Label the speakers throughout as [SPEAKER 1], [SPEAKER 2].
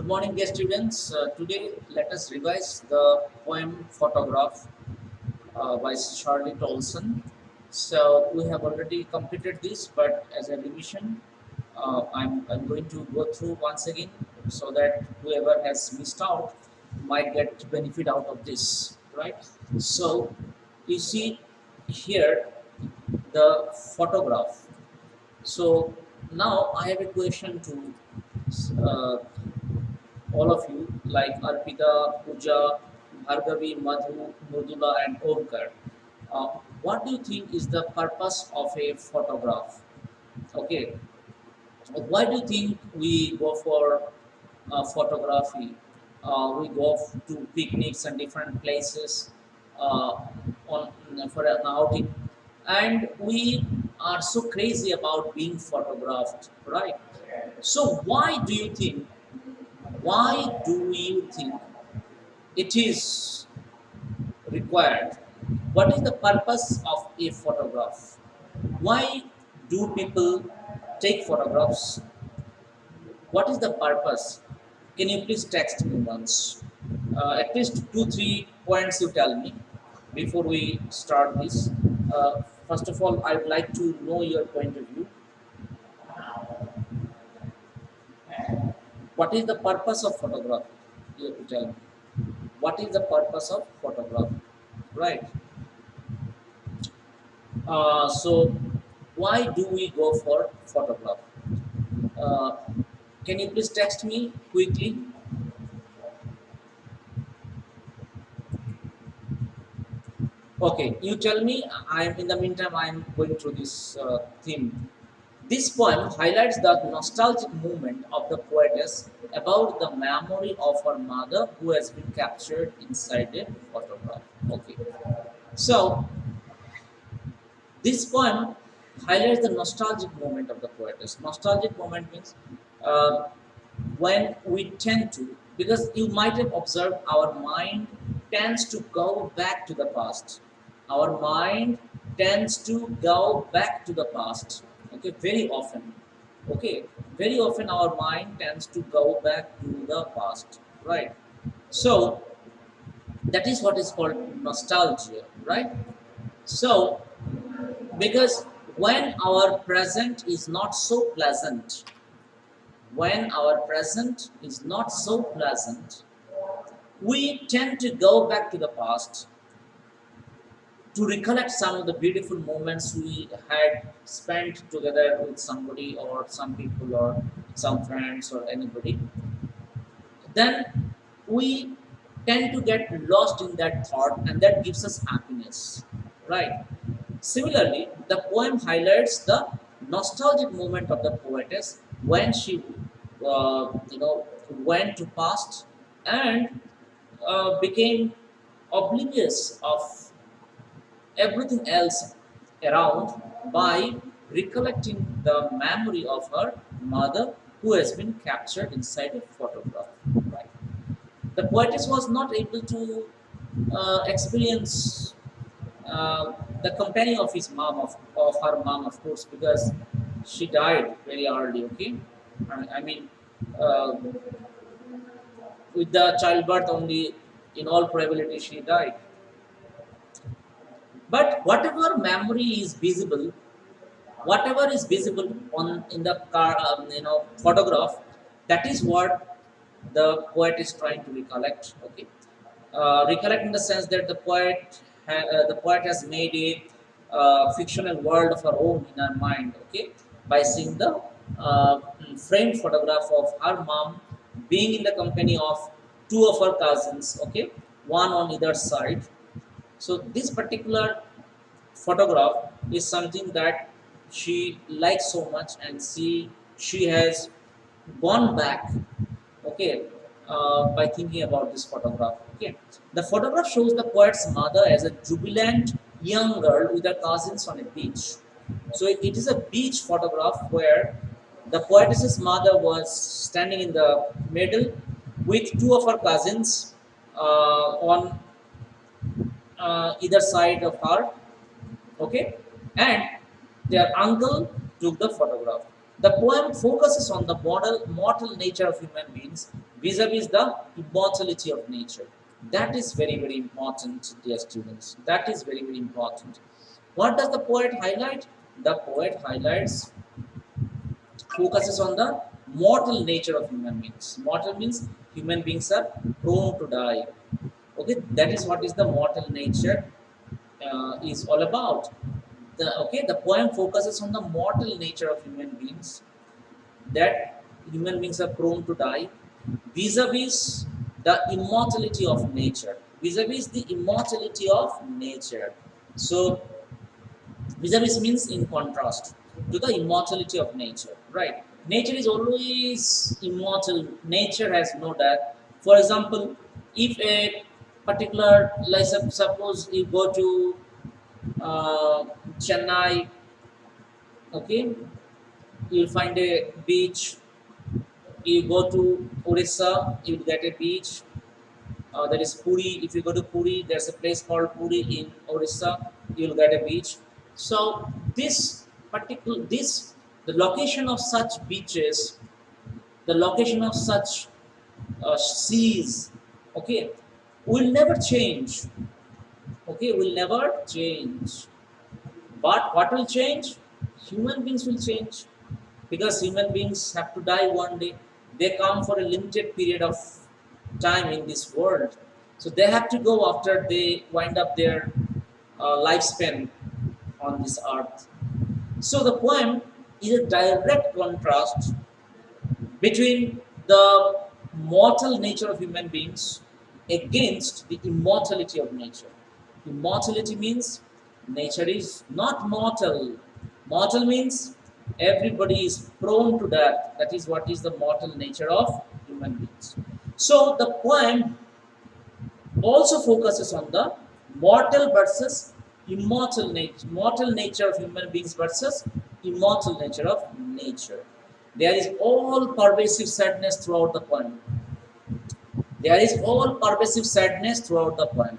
[SPEAKER 1] Good morning, dear students. Today, let us revise the poem Photograph by Shirley Tolson. So, we have already completed this, but as a revision, I'm going to go through once again so that whoever has missed out might get benefit out of this, right? So, you see here the photograph. So, now I have a question to uh, all of you, like Arpita, Pooja, Bhargavi, Madhu, Murdula, and Omkar. Uh, what do you think is the purpose of a photograph? Okay, why do you think we go for photography? We go to picnics and different places uh, on for an outing, and we are so crazy about being photographed, right? So why do you think? Why do you think it is required? What is the purpose of a photograph? Why do people take photographs? What is the purpose? Can you please text me once? At least two, 3 points you tell me before we start this. First of all, I would like to know your point of view. What is the purpose of photography? You have to tell me. What is the purpose of photography? Right. So, why do we go for photograph? Uh, can you please text me quickly? Okay, you tell me. I'm in the meantime. I'm going through this theme. This poem highlights the nostalgic movement of the poetess about the memory of her mother who has been captured inside a photograph. Okay, so this poem highlights the nostalgic moment of the poetess. Nostalgic moment means uh, when we tend to, because you might have observed our mind tends to go back to the past. Our mind tends to go back to the past. Okay, very often. Okay, very often our mind tends to go back to the past. Right. So that is what is called nostalgia. Right. So because when our present is not so pleasant, when our present is not so pleasant, we tend to go back to the past to recollect some of the beautiful moments we had spent together with somebody or some people or some friends or anybody. Then we tend to get lost in that thought and that gives us happiness, right? Similarly, the poem highlights the nostalgic moment of the poetess when she, went to past and became oblivious of everything else around by recollecting the memory of her mother who has been captured inside a photograph. Right. The poetess was not able to experience the company of his mom, of her mom, of course, because she died very early. Okay, I mean, uh, with the childbirth only, in all probability, she died. But whatever memory is visible, whatever is visible on in the car, photograph, that is what the poet is trying to recollect. Okay, recollect in the sense that the poet has made a fictional world of her own in her mind. Okay, by seeing the framed photograph of her mom being in the company of two of her cousins. Okay, one on either side. So this particular photograph is something that she likes so much, and she has gone back, okay, by thinking about this photograph. Okay, the photograph shows the poet's mother as a jubilant young girl with her cousins on a beach. So it is a beach photograph where the poetess's mother was standing in the middle with two of her cousins on either side of her. Okay, and their uncle took the photograph. The poem focuses on the mortal nature of human beings vis-a-vis the immortality of nature. That is very, very important, dear students. That is very, very important. What does the poet highlight? The poet highlights, focuses on the mortal nature of human beings. Mortal means human beings are prone to die. Okay, that is what is the mortal nature is all about. The poem focuses on the mortal nature of human beings, that human beings are prone to die, vis-a-vis the immortality of nature, vis-a-vis the immortality of nature. So vis-a-vis means in contrast to the immortality of nature, right? Nature is always immortal. Nature has no death. For example, if a particular, like suppose you go to Chennai, okay, you'll find a beach. You go to Orissa, you'll get a beach. There is Puri. If you go to Puri, there's a place called Puri in Orissa. You'll get a beach. So the location of such beaches, the location of such seas, okay, will never change. Okay, will never change. But what will change? Human beings will change, because human beings have to die one day. They come for a limited period of time in this world. So they have to go after they wind up their lifespan on this earth. So the poem is a direct contrast between the mortal nature of human beings against the immortality of nature. Immortality means nature is not mortal. Mortal means everybody is prone to death. That is what is the mortal nature of human beings. So the poem also focuses on the mortal versus mortal nature of human beings versus immortal nature of nature. There is all pervasive sadness throughout the poem. There is all pervasive sadness throughout the poem.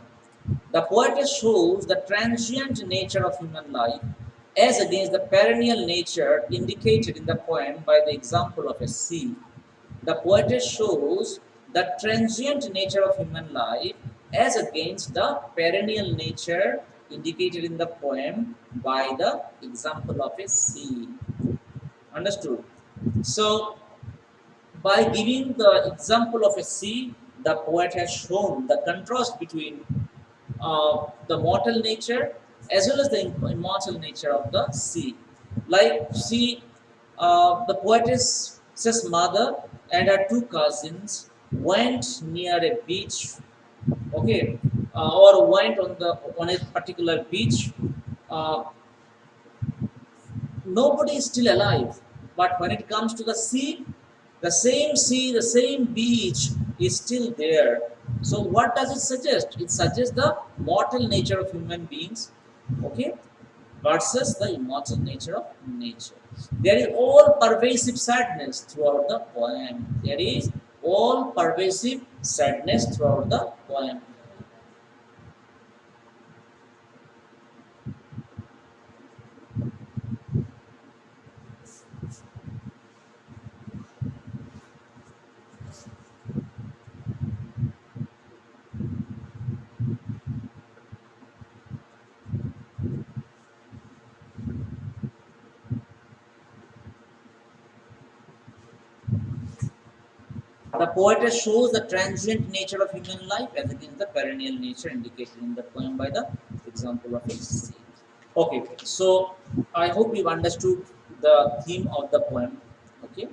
[SPEAKER 1] The poetess shows the transient nature of human life as against the perennial nature indicated in the poem by the example of a sea. The poetess shows the transient nature of human life as against the perennial nature indicated in the poem by the example of a sea. Understood? So, by giving the example of a sea, the poet has shown the contrast between the mortal nature as well as the immortal nature of the sea. Like, see, the poetess's mother and her two cousins went near a beach, okay, or went on a particular beach. Uh, Nobody is still alive. But when it comes to the same beach is still there. So what does it suggest? It suggests the mortal nature of human beings, okay, versus the immortal nature of nature. There is all pervasive sadness throughout the poem. There is all pervasive sadness throughout the poem. The poetess shows the transient nature of human life as against the perennial nature indicated in the poem by the example of a sea. Okay, so I hope you've understood the theme of the poem. Okay,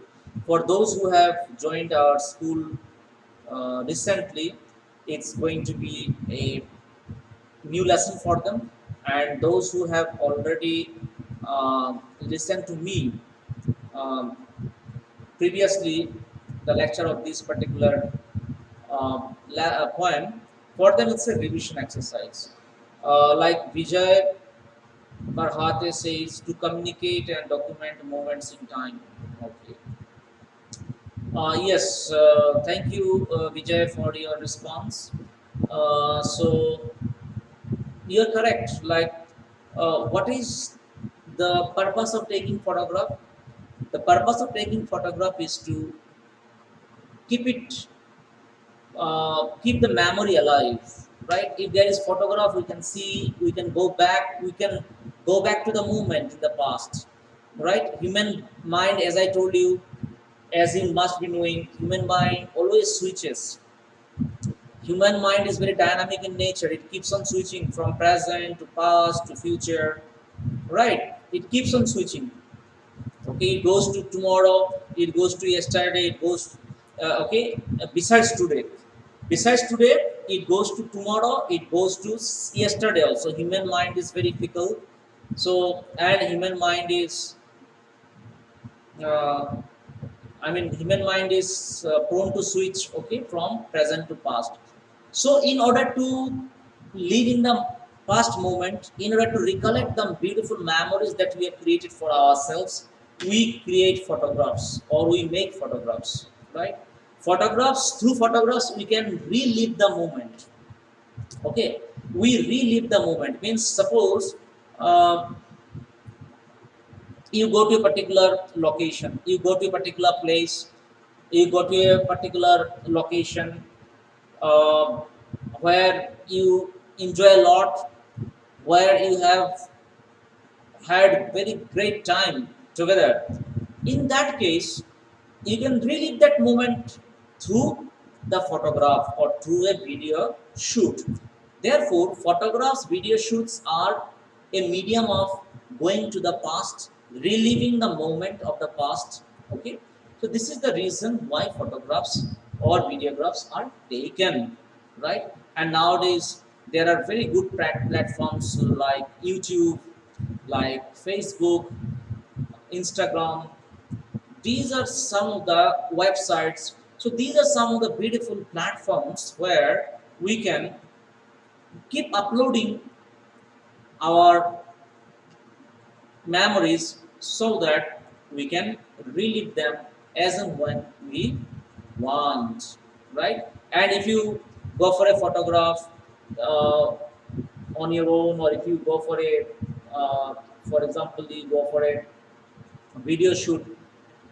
[SPEAKER 1] for those who have joined our school recently, it's going to be a new lesson for them, and those who have already listened to me um, previously, the lecture of this particular poem, for them it's a revision exercise. Like Vijay Barhate says, to communicate and document moments in time. Okay. Yes, thank you, Vijay, for your response. So you're correct. Like, what is the purpose of taking photograph? The purpose of taking photograph is to keep it, keep the memory alive, right? If there is photograph, we can see, we can go back, we can go back to the moment in the past, right? Human mind, as I told you, as you must be knowing, human mind always switches. Human mind is very dynamic in nature. It keeps on switching from present to past to future, right? It keeps on switching. Okay, it goes to tomorrow, it goes to yesterday, it goes besides today, besides today, it goes to tomorrow, it goes to yesterday also. Human mind is very fickle. So, and human mind is uh, human mind is prone to switch, okay, from present to past. So, in order to live in the past moment, in order to recollect the beautiful memories that we have created for ourselves, we create photographs or we make photographs, right? Photographs, through photographs, we can relive the moment. Okay, we relive the moment. Means, suppose uh, you go to a particular location, you go to a particular place, you go to a particular location uh, where you enjoy a lot, where you have had very great time together. In that case, you can relive that moment through the photograph or through a video shoot. Therefore, photographs, video shoots are a medium of going to the past, reliving the moment of the past. Okay, so this is the reason why photographs or videographs are taken, right? And nowadays there are very good platforms like YouTube, like Facebook, Instagram. These are some of the websites. So these are some of the beautiful platforms where we can keep uploading our memories so that we can relive them as and when we want, right? And if you go for a photograph uh, on your own, or if you go for a for example, you go for a video shoot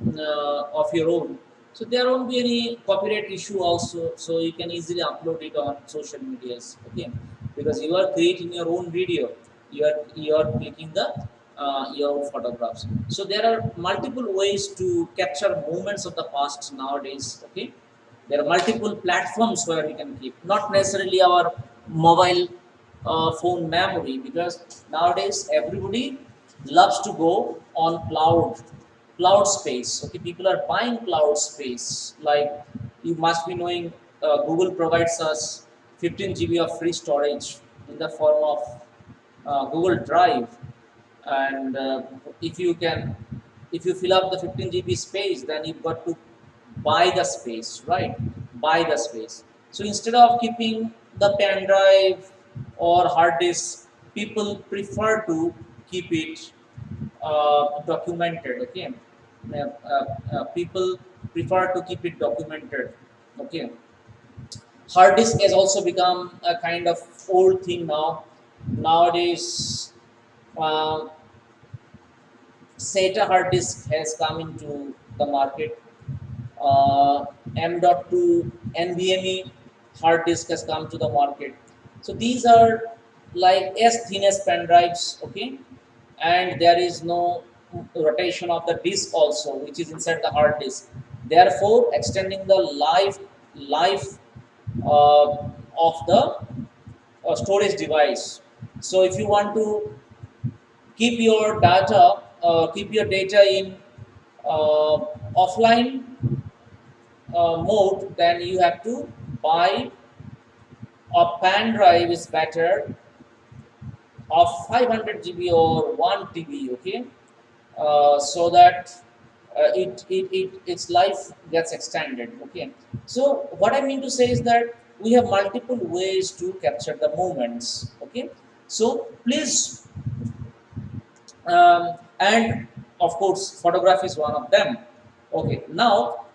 [SPEAKER 1] of your own, so there won't be any copyright issue also, so you can easily upload it on social medias, okay? Because you are creating your own video, you are clicking the your own photographs. So there are multiple ways to capture moments of the past nowadays, okay? There are multiple platforms where we can keep, not necessarily our mobile phone memory, because nowadays everybody loves to go on cloud space. Okay, people are buying cloud space. Like, you must be knowing, Google provides us 15 GB of free storage in the form of Google Drive, and if you can, if you fill up the 15 GB space, then you've got to buy the space, right? Buy the space. So instead of keeping the pen drive or hard disk, people prefer to keep it documented. Okay, people prefer to keep it documented. Okay, hard disk has also become a kind of old thing now. Nowadays, uh, SATA hard disk has come into the market. M.2 NVMe hard disk has come to the market. So these are like as thin as pen drives, okay, and there is no rotation of the disk also, which is inside the hard disk. Therefore, extending the life of the storage device. So if you want to keep your data in uh, offline mode, then you have to buy a pen drive is better of 500 GB or 1 TB, okay, so that its life gets extended, okay. So what I mean to say is that we have multiple ways to capture the moments, okay. So please, and of course photography is one of them. Okay, now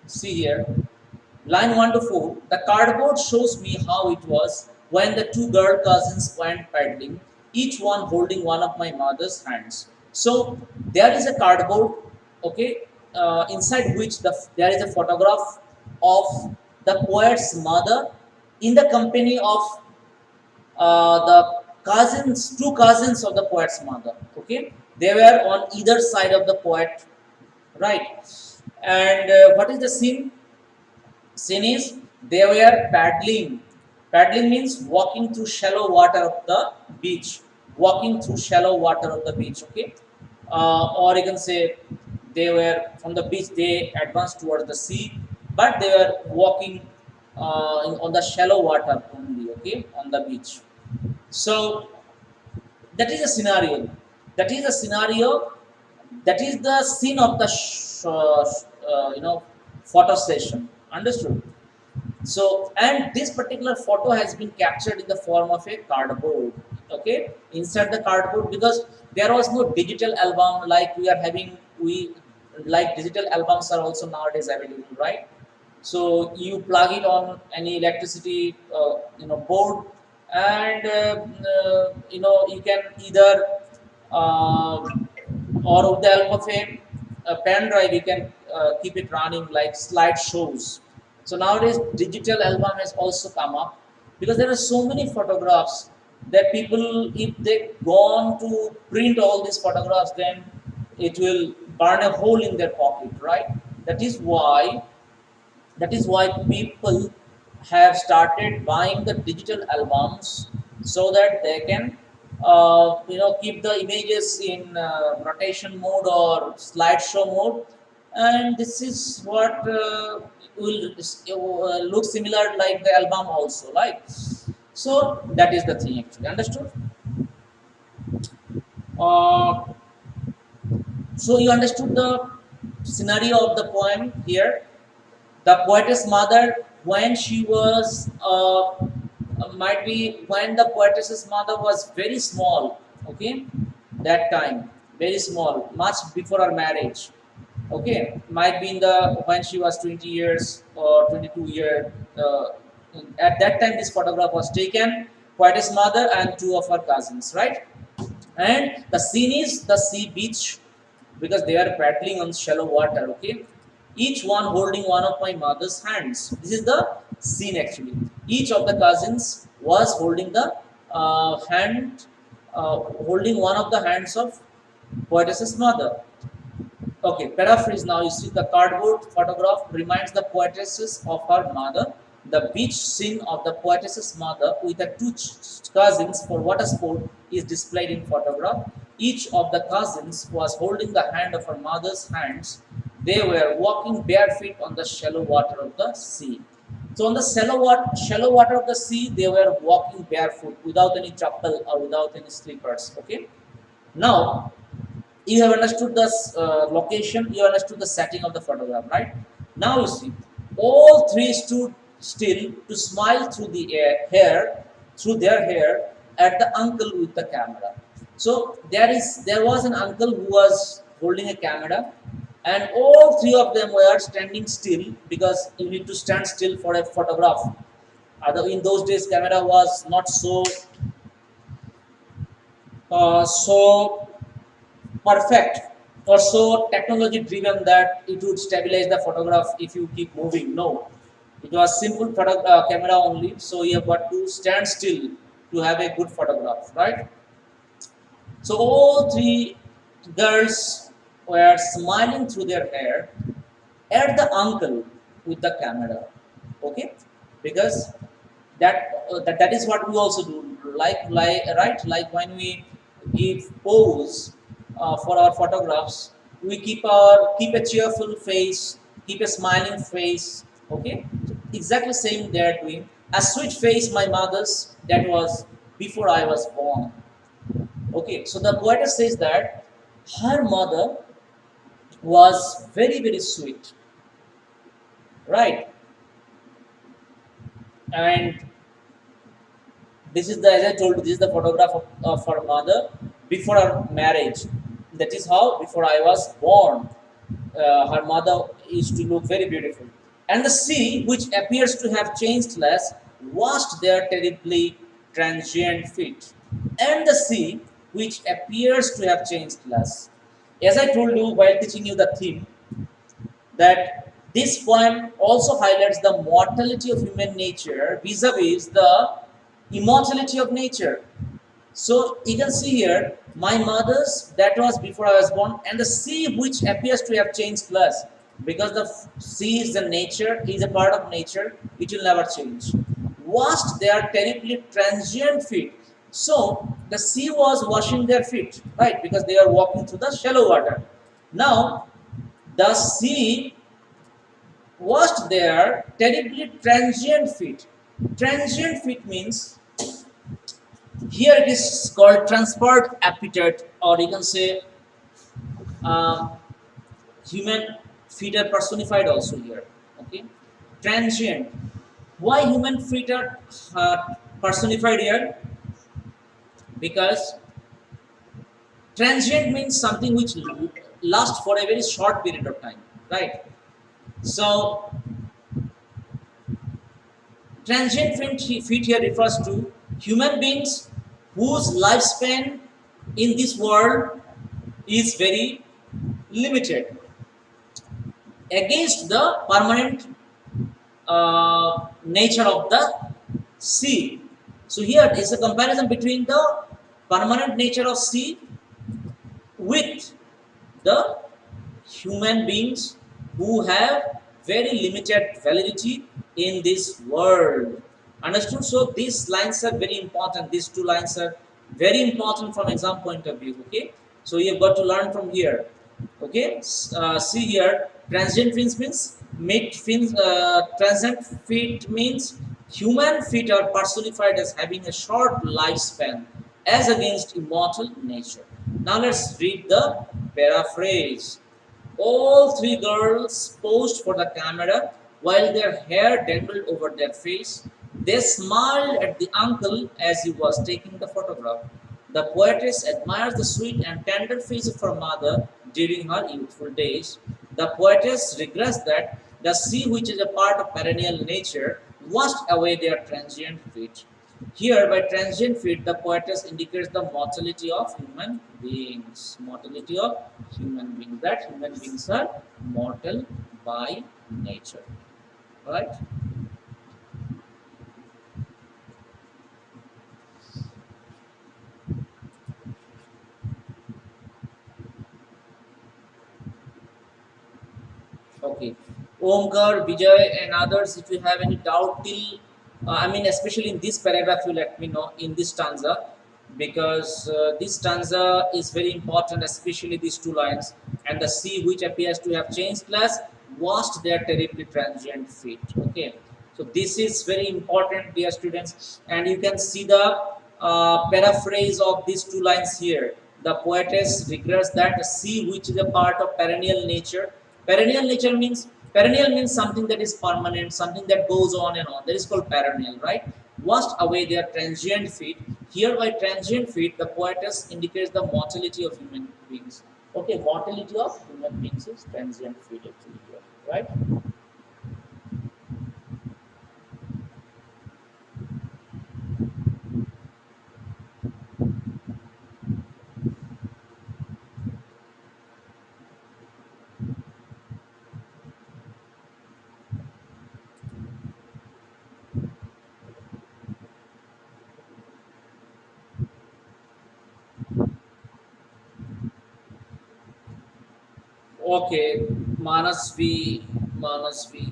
[SPEAKER 1] see here. Line 1 to 4. The cardboard shows me how it was when the two girl cousins went paddling, each one holding one of my mother's hands. So there is a cardboard, okay, inside which there is a photograph of the poet's mother in the company of the cousins, two cousins of the poet's mother. Okay, they were on either side of the poet, right? And what is the scene? Scene is they were paddling. Paddling means walking through shallow water of the beach. Walking through shallow water of the beach. Okay, or you can say they were from the beach. They advanced towards the sea, but they were walking on the shallow water only. Okay, on the beach. So that is a scenario. That is a scenario. That is the scene of the photo session. Understood? So, and this particular photo has been captured in the form of a cardboard. Okay, inside the cardboard, because there was no digital album like we are having. We like digital albums are also nowadays available, right? So you plug it on any electricity, board, and you can either uh, or with the help of a pen drive, you can keep it running like slideshows. So nowadays, digital album has also come up because there are so many photographs that people, if they gone to print all these photographs, then it will burn a hole in their pocket, right? That is why people have started buying the digital albums so that they can keep the images in rotation mode or slideshow mode, and this is what will look similar like the album also, like. So that is the thing actually. Understood? uh, so you understood the scenario of the poem here. The poetess mother, when she was might be when the poetess's mother was very small, okay, that time, very small, much before her marriage, okay, might be in the when she was 20 years or 22 year, at that time this photograph was taken, poetess mother and two of her cousins, right? And the scene is the sea beach, because they are paddling on shallow water, okay, each one holding one of my mother's hands. This is the scene actually. Each of the cousins was holding the hand holding one of the hands of poetess's mother. Okay, paraphrase now. You see, the cardboard photograph reminds the poetess of her mother. The beach scene of the poetess's mother with the two cousins for water sport is displayed in photograph. Each of the cousins was holding the hand of her mother's hands. They were walking barefoot on the shallow water of the sea. So on the shallow water of the sea, they were walking barefoot without any chappal or without any slippers. Okay. Now you have understood the location, you understood the setting of the photograph, right? Now you see, all three stood still to smile through the hair, through their hair, at the uncle with the camera. So there was an uncle who was holding a camera, and all three of them were standing still because you need to stand still for a photograph. Other in those days, camera was not so perfect or so technology driven that it would stabilize the photograph if you keep moving. No, it was simple camera only, so you have got to stand still to have a good photograph, right? So all three girls were smiling through their hair at the uncle with the camera, okay, because that is what we also do, like right, like when we give pose for our photographs, we keep a cheerful face, keep a smiling face, okay. Exactly same they are doing. A sweet face my mother's, that was before I was born. Okay, so the poetess says that her mother was very very sweet, right? And this is the, as I told you, this is the photograph of her mother before her marriage. That is how before I was born, her mother used to look very beautiful. And the sea, which appears to have changed less, washed their terribly transient feet. And the sea, which appears to have changed class. As I told you while teaching you the theme, that this poem also highlights the mortality of human nature vis-a-vis the immortality of nature. So you can see here, my mother's, that was before I was born, and the sea which appears to have changed class, because the sea is the nature, is a part of nature, it will never change. Washed their terribly transient feet. So the sea was washing their feet, right? Because they are walking through the shallow water. Now the sea washed their terribly transient feet. Transient feet means, here it is called transport appetite, or you can say uh, human feet are personified also here. Okay, transient. Why human feet are personified here? Because transient means something which lasts for a very short period of time, right? So transient feet here refers to human beings whose lifespan in this world is very limited against the permanent nature of the sea. So here is a comparison between the permanent nature of sea with the human beings who have very limited validity in this world. Understood? So these lines are very important. These two lines are very important from exam point of view. Okay, so you've got to learn from here. Okay, see here, transient fins means made fins. Transient feet means human feet are personified as having a short lifespan as against immortal nature. Now let's read the paraphrase. All three girls posed for the camera while their hair dangled over their face. They smiled at the uncle as he was taking the photograph. The poetess admires the sweet and tender face of her mother during her youthful days. The poetess regrets that the sea, which is a part of perennial nature, washed away their transient feet. Here, by transient feet, the poetess indicates the mortality of human beings. Mortality of human beings. That human beings are mortal by nature. Right? Okay. Omkar, Vijay, and others, if you have any doubt till, I mean, especially in this paragraph, you let me know in this stanza, because this stanza is very important, especially these two lines. And the sea, which appears to have changed class, washed their terribly transient feet. Okay. So this is very important, dear students, and you can see the paraphrase of these two lines here. The poetess regrets that the sea, which is a part of perennial nature. Perennial means something that is permanent, something that goes on and on. That is called perennial, right? Washed away their transient feet. Here, by transient feet, the poetess indicates the mortality of human beings. Okay, mortality of human beings is transient feet actually here, right? Okay, Manasvi.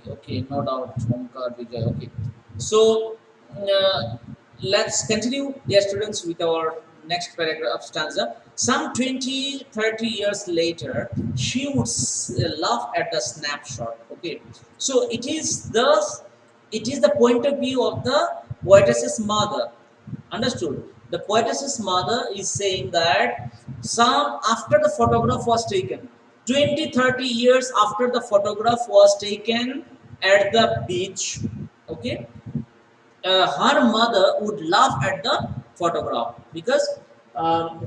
[SPEAKER 1] Okay, no doubt. Omkar Vijay. Okay, so uh, let's continue, dear students, with our next paragraph stanza. Some 20, 30 years later, she would laugh at the snapshot. Okay, so it is the point of view of the poetess's mother. Understood? The poetess's mother is saying that some after the photograph was taken, 20, 30 years after the photograph was taken at the beach, okay, her mother would laugh at the photograph because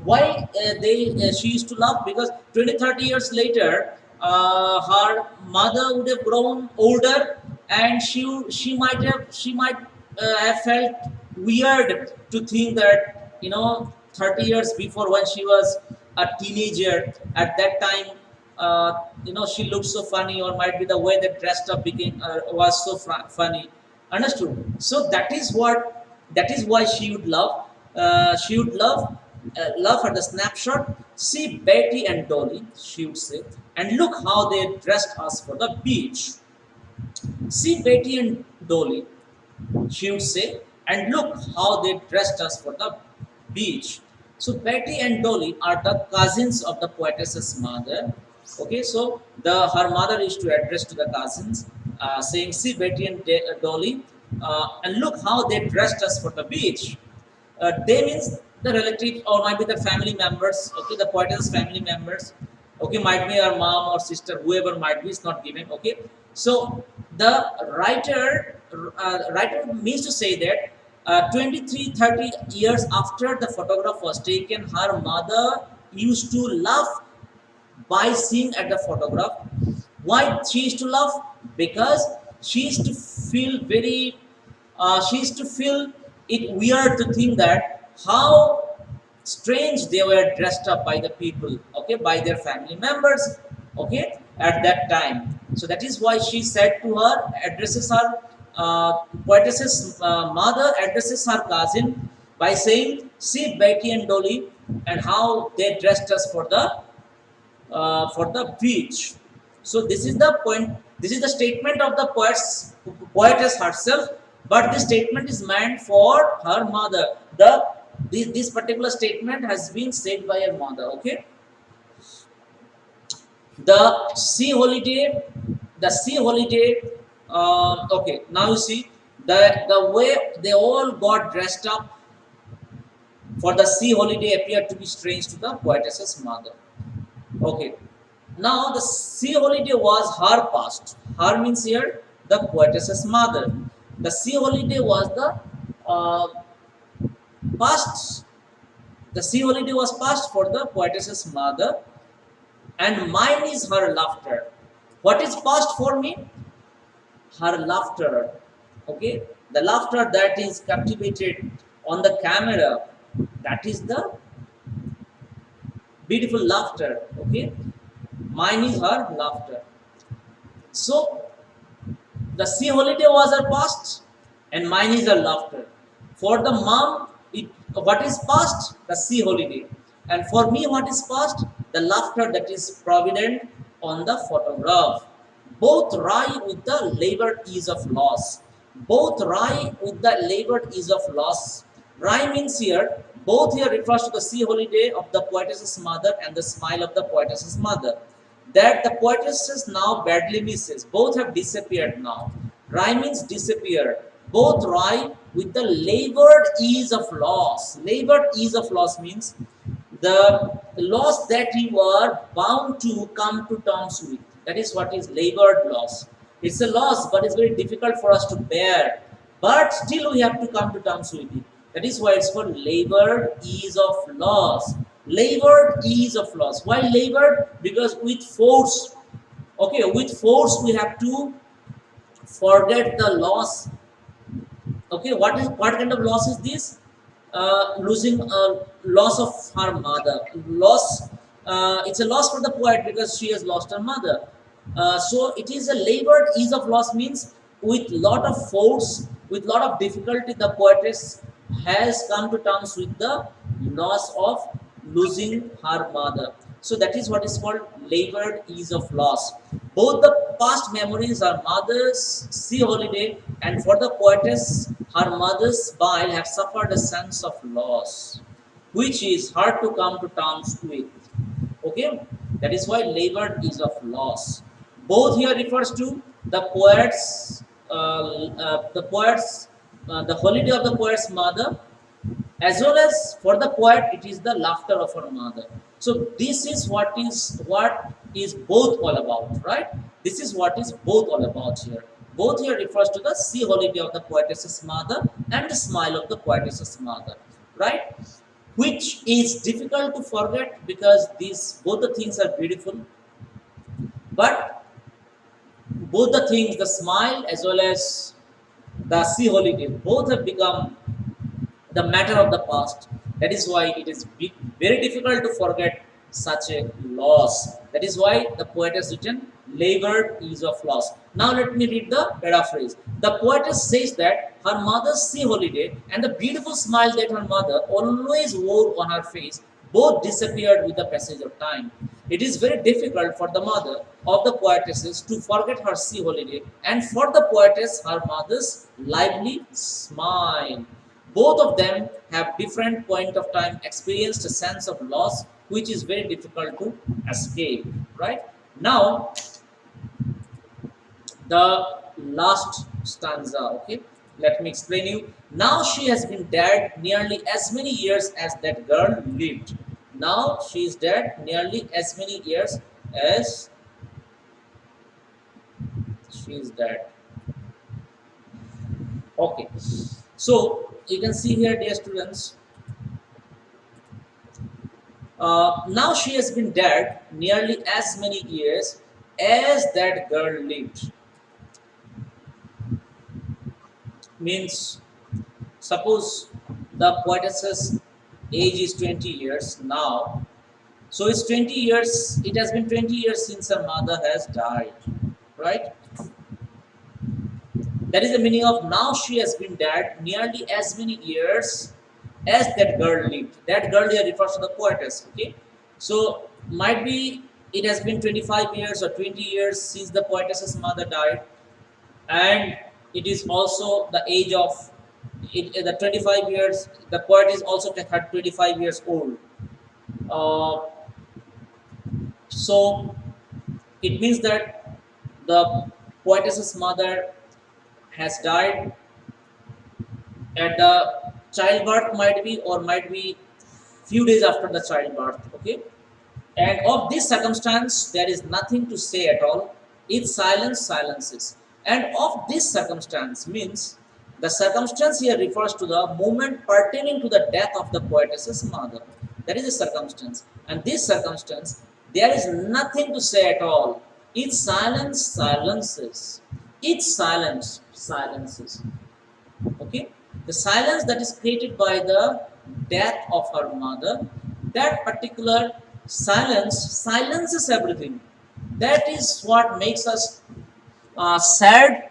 [SPEAKER 1] why they she used to laugh because 20, 30 years later her mother would have grown older, and she might have felt weird to think that, you know, 30 years before, when she was a teenager. At that time, she looked so funny, or might be the way they dressed up became was so funny. Understood? So that is why she would love. She would love her the snapshot. See Betty and Dolly, she would say, and look how they dressed us for the beach. See Betty and Dolly, she would say, and look how they dressed us for the beach. So Betty and Dolly are the cousins of the poetess's mother. Okay, so her mother used to address to the cousins, saying, "See Betty and Dolly, and look how they dressed us for the beach." They means the relatives, or might be the family members. Okay, the poetess family members. Okay, might be her mom or sister, whoever might be, is not given. Okay, so the writer means to say that 23-30 years after the photograph was taken, her mother used to laugh by seeing at the photograph. Why she used to laugh? Because she used to feel she used to feel it weird to think that how strange they were dressed up by the people, okay, by their family members, okay, at that time. So that is why she said to her, addresses her poetess's mother, addresses her cousin by saying, "See Betty and Dolly, and how they dressed us for the beach." So this is the point. This is the statement of the poetess herself, but this statement is meant for her mother. This particular statement has been said by her mother. Okay. The sea holiday, the sea holiday. Okay. Now you see the way they all got dressed up for the sea holiday appeared to be strange to the poetess's mother. Okay. Now the sea holiday was her past. Her means here the poetess's mother. The sea holiday was the past. The sea holiday was past for the poetess's mother, and mine is her laughter. What is past for me? Her laughter. Okay, the laughter that is captivated on the camera. That is the beautiful laughter. Okay, mine is her laughter. So the sea holiday was her past, and mine is her laughter. For the mom, what is past? The sea holiday. And for me, what is past? The laughter that is provident on the photograph. Both rhyme with the labored ease of loss. Both rhyme with the labored ease of loss. Rhyme means here, both here refers to the sea holiday of the poetess's mother and the smile of the poetess's mother, that the poetess now badly misses. Both have disappeared now. Rhyme means disappeared. Both rhyme with the labored ease of loss. Labored ease of loss means the loss that you are bound to come to terms with. That is what is labored loss. It's a loss, but it's very difficult for us to bear. But still we have to come to terms with it. That is why it's called labored ease of loss. Labored ease of loss. Why labored? Because with force. Okay, with force we have to forget the loss. Okay, what kind of loss is this? Losing loss of her mother. Loss. It's a loss for the poet because she has lost her mother. So it is a labored ease of loss means with lot of force, with lot of difficulty, the poetess has come to terms with the loss of losing her mother. So that is what is called labored ease of loss. Both the past memories, her mother's sea holiday, and for the poetess, her mother's smile, have suffered a sense of loss, which is hard to come to terms with. Okay, that is why labored ease of loss. Both here refers to the the holiday of the poet's mother, as well as for the poet it is the laughter of her mother. So this is what is both all about, right? This is what is both all about here. Both here refers to the sea holiday of the poetess's mother and the smile of the poetess's mother, right? Which is difficult to forget because these both the things are beautiful, but both the things, the smile as well as the sea holiday, both have become the matter of the past. That is why it is very difficult to forget such a loss. That is why the poet has written labored is of loss. Now let me read the paraphrase. The poetess says that her mother's sea holiday and the beautiful smile that her mother always wore on her face both disappeared with the passage of time. It is very difficult for the mother of the poetesses to forget her sea holiday, and for the poetess, her mother's lively smile. Both of them have different point of time experienced a sense of loss, which is very difficult to escape. Right now, the last stanza. Okay, let me explain you. Now she has been dead nearly as many years as that girl lived. Now she is dead nearly as many years as she is dead. Okay, so you can see here, dear students. Now she has been dead nearly as many years as that girl lived. Means, suppose the poetess's age is 20 years now. So it's 20 years, it has been 20 years since her mother has died. Right? That is the meaning of now she has been dead nearly as many years as that girl lived. That girl here refers to the poetess. Okay, so might be it has been 25 years or 20 years since the poetess's mother died, and it is also the age of the 25 years. The poet is also 25 years old. Uh, so it means that the poetess's mother has died at the childbirth, might be few days after the childbirth. Okay, and of this circumstance there is nothing to say at all. Its silence silences. And of this circumstance means the circumstance here refers to the moment pertaining to the death of the poetess's mother. That is the circumstance, and this circumstance there is nothing to say at all. Its silence silences. Its silence silences. Okay, the silence that is created by the death of her mother, that particular silence silences everything. That is what makes us sad.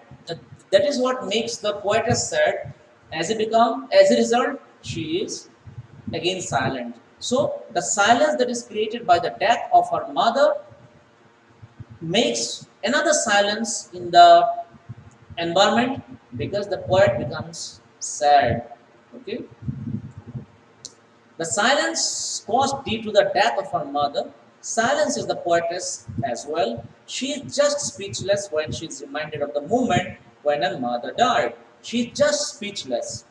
[SPEAKER 1] That is what makes the poetess sad. As a result, she is again silent. So the silence that is created by the death of her mother makes another silence in the environment, because the poet becomes sad. Okay, the silence caused due to the death of her mother silences the poetess as well. She is just speechless when she is reminded of the moment when her mother died. She is just speechless.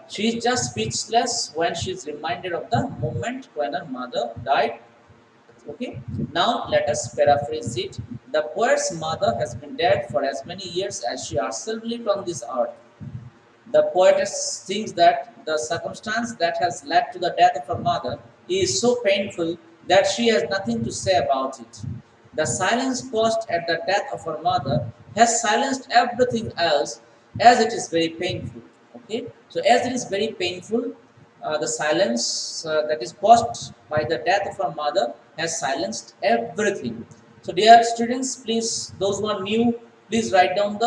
[SPEAKER 1] She is just speechless when she is reminded of the moment when her mother died. Okay, now let us paraphrase it. The poet's mother has been dead for as many years as she herself lived on this earth. The poetess thinks that the circumstance that has led to the death of her mother is so painful that she has nothing to say about it. The silence caused at the death of her mother has silenced everything else, as it is very painful. Okay, so as it is very painful, the silence that is caused by the death of her mother has silenced everything. So, dear students, please, those who are new, please write down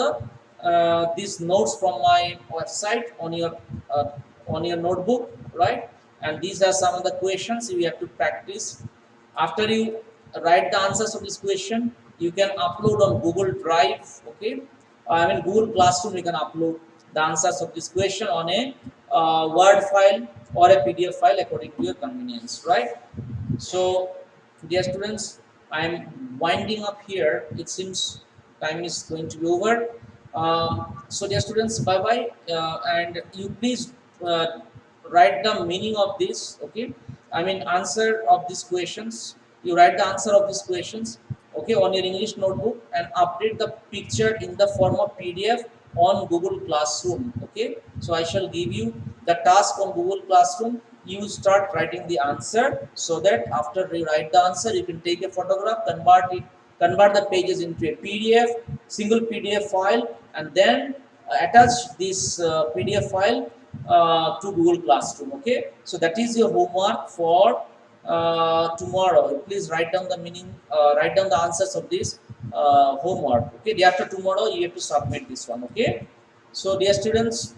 [SPEAKER 1] these notes from my website uh, on your notebook, right? And these are some of the questions you have to practice. After you write the answers of this question, you can upload on Google Drive. Okay, I mean Google Classroom. You can upload the answers of this question on a Word file or a PDF file according to your convenience, right? So, dear students, I am winding up here. It seems time is going to be over. So, dear students, bye bye, and you please write the meaning of this. Okay, I mean answer of these questions. You write the answer of these questions. Okay, on your English notebook, and update the picture in the form of PDF on Google Classroom. Okay, so I shall give you the task on Google Classroom. You start writing the answer, so that after you write the answer, you can take a photograph, convert the pages into a single PDF file, and then attach this PDF file to Google Classroom. Okay, so that is your homework for tomorrow. Please write down the meaning, write down the answers of this homework. Okay, day after tomorrow you have to submit this one. Okay, so dear students,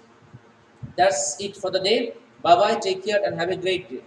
[SPEAKER 1] that's it for the day. Bye bye, take care, and have a great day.